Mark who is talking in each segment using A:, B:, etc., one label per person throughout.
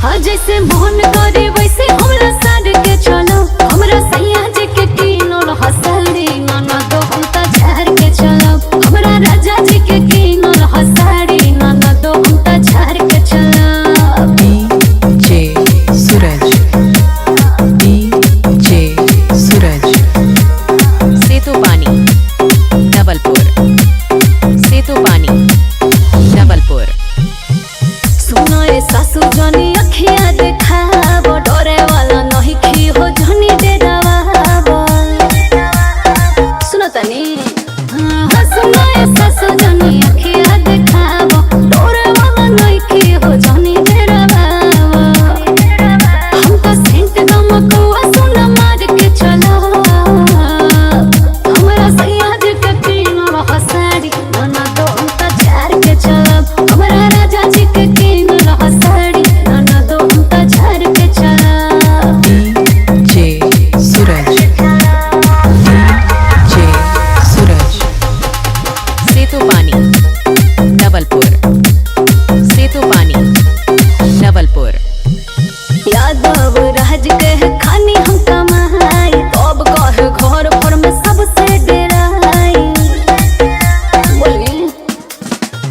A: हाँ जैसे मोहन करे वैसे हमरा साड़ के चलो। हमरा सैया जी के कीनल हसाड़ी नाना दो हम त झाड़ के चलो। हमरा राजा जी के कीनल हसाड़ी नाना दो हम त झाड़ के चलो।
B: डीजे सूरज, डीजे सूरज, सेतुपानी नवलपुर, सेतुपानी नवलपुर।
A: सुनो ए सासू जानी अखियाँ देखाबो, डरे वाला नहीं खी हो जानी डेरावाबो। सुनो तनी हाँ सुनो ए सासू जानी अखियाँ देखाबो, डरे वाला नहीं खी हो जानी डेरावाबो। हम तो सेंट नमकवा सोना मार के चलो। हमरा सैया जी के कीनल हसाड़ी नाना दो हम त झाड़ के चलो। हमरा राजा जी के कीनल हसाड़ी नाना दो हम त झाड़ के चलो।
B: डीजे सूरज, डीजे सूरज, सेतुपानी नवलपुर, सेतुपानी नवलपुर।
A: यादव राज के खानी हम कमाई, तब कहे घर भर में सबसे डेराई। बोलिए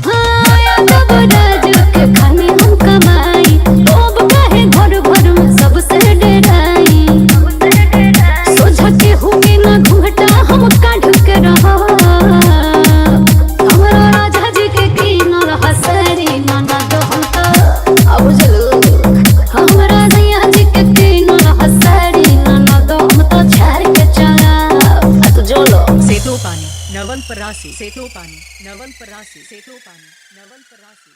A: हाँ यादव राज के खानी हम कमाई, तब कहे घर भर में सबसे डेराई। सोझा के हुके ना घूंघटा हम काढ़ के रहो। हमरा राजा जी के कीनल हसाड़ी नाना दो हम त अब चलो। हमरा सैया जी के कीनल हसाड़ी नाना दो हम त झाड़ के चलो। आ तो जोलो
B: सेतुपानी नवलपरासी, सेतुपानी नवलपरासी, सेतुपानी नवलपरासी।